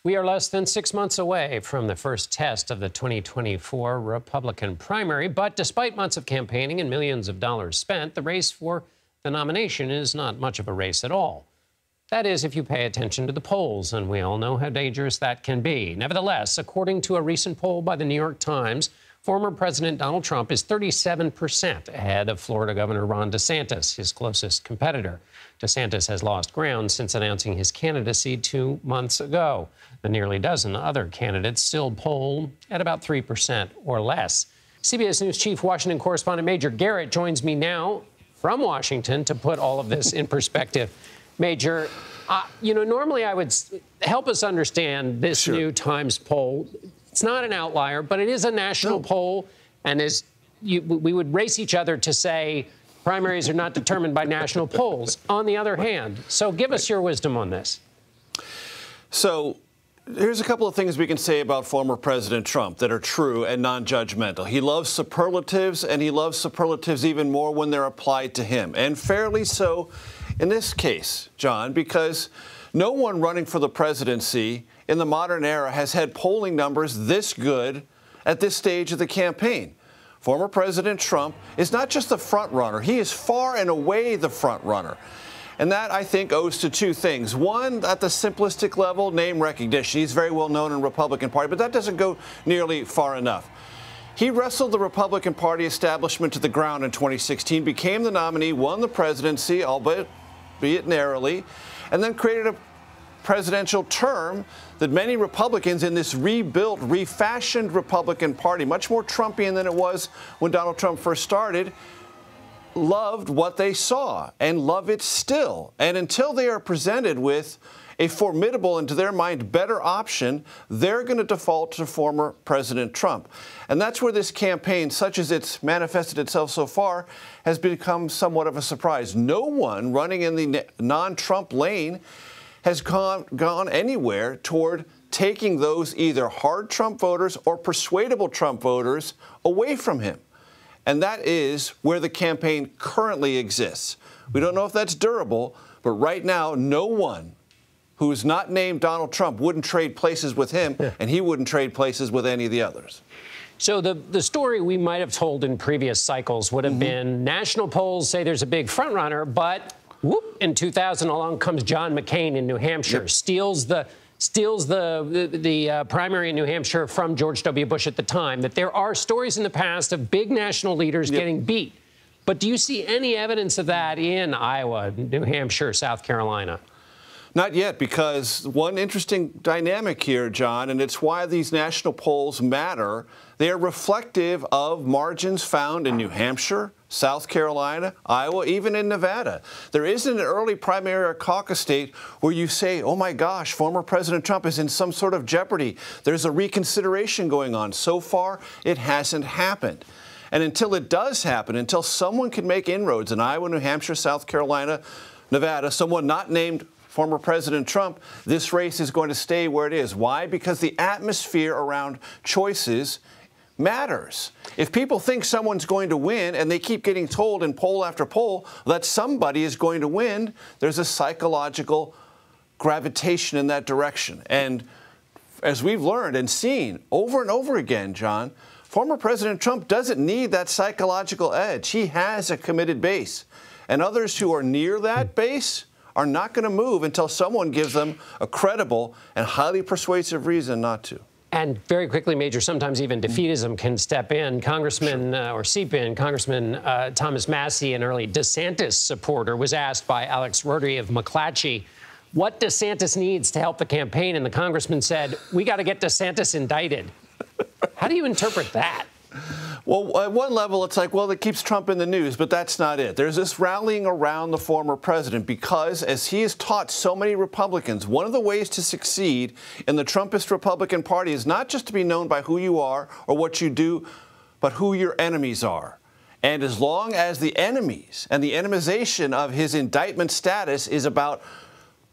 We are less than 6 months away from the first test of the 2024 Republican primary, but despite months of campaigning and millions of dollars spent, the race for the nomination is not much of a race at all. That is, if you pay attention to the polls, and we all know how dangerous that can be. Nevertheless, according to a recent poll by the New York Times, former President Donald Trump is 37% ahead of Florida Governor Ron DeSantis, his closest competitor. DeSantis has lost ground since announcing his candidacy 2 months ago. The nearly dozen other candidates still poll at about 3% or less. CBS News chief Washington correspondent Major Garrett joins me now from Washington to put all of this in perspective. Major, normally I would help us understand this new Times poll. It's not an outlier, but it is a national poll, and we would race each other to say primaries are not determined by national polls. On the other hand, so give us your wisdom on this. So here's a couple of things we can say about former President Trump that are true and non-judgmental. He loves superlatives, and he loves superlatives even more when they're applied to him, and fairly so in this case, John, because no one running for the presidency in the modern era has had polling numbers this good at this stage of the campaign. Former President Trump is not just the front runner, he is far and away the front runner. And that, I think, owes to two things. One, at the simplistic level, name recognition. He's very well known in the Republican Party, but that doesn't go nearly far enough. He wrestled the Republican Party establishment to the ground in 2016, became the nominee, won the presidency, albeit narrowly, and then created a presidential term that many Republicans in this rebuilt, refashioned Republican Party, much more Trumpian than it was when Donald Trump first started, loved what they saw and love it still. And until they are presented with a formidable and, to their mind, better option, they're going to default to former President Trump. And that's where this campaign, such as it's manifested itself so far, has become somewhat of a surprise. No one running in the non-Trump lane has gone anywhere toward taking those either hard Trump voters or persuadable Trump voters away from him. And that is where the campaign currently exists. We don't know if that's durable, but right now, no one who is not named Donald Trump wouldn't trade places with him, and he wouldn't trade places with any of the others. So the story we might have told in previous cycles would have been national polls say there's a big front runner, but whoop, in 2000 along comes John McCain in New Hampshire, steals the primary in New Hampshire from George W. Bush at the time. That there are stories in the past of big national leaders getting beat. But do you see any evidence of that in Iowa, New Hampshire, South Carolina? Not yet, because one interesting dynamic here, John, and it's why these national polls matter. They are reflective of margins found in New Hampshire, South Carolina, Iowa, even in Nevada. There isn't an early primary or caucus state where you say, oh my gosh, former President Trump is in some sort of jeopardy. There's a reconsideration going on. So far, it hasn't happened. And until it does happen, until someone can make inroads in Iowa, New Hampshire, South Carolina, Nevada, someone not named former President Trump, this race is going to stay where it is. Why? Because the atmosphere around choices matters. If people think someone's going to win and they keep getting told in poll after poll that somebody is going to win, there's a psychological gravitation in that direction. And as we've learned and seen over and over again, John, former President Trump doesn't need that psychological edge. He has a committed base. And others who are near that base are not going to move until someone gives them a credible and highly persuasive reason not to. And very quickly, Major, sometimes even defeatism can step in. Congressman Congressman Thomas Massie, an early DeSantis supporter, was asked by Alex Rotary of McClatchy what DeSantis needs to help the campaign, and the congressman said, we got to get DeSantis indicted. How do you interpret that? Well, at one level, it's like, well, it keeps Trump in the news, but that's not it. There's this rallying around the former president because, as he has taught so many Republicans, one of the ways to succeed in the Trumpist Republican Party is not just to be known by who you are or what you do, but who your enemies are. And as long as the enemies and the enemization of his indictment status is about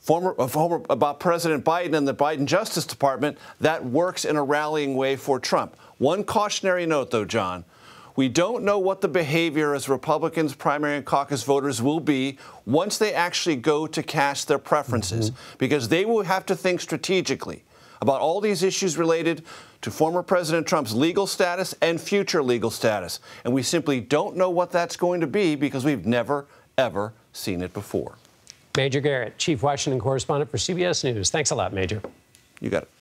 President Biden and the Biden Justice Department, that works in a rallying way for Trump. One cautionary note, though, John. We don't know what the behavior as Republicans, primary and caucus voters will be once they actually go to cast their preferences, because they will have to think strategically about all these issues related to former President Trump's legal status and future legal status. And we simply don't know what that's going to be because we've never, ever seen it before. Major Garrett, Chief Washington Correspondent for CBS News. Thanks a lot, Major. You got it.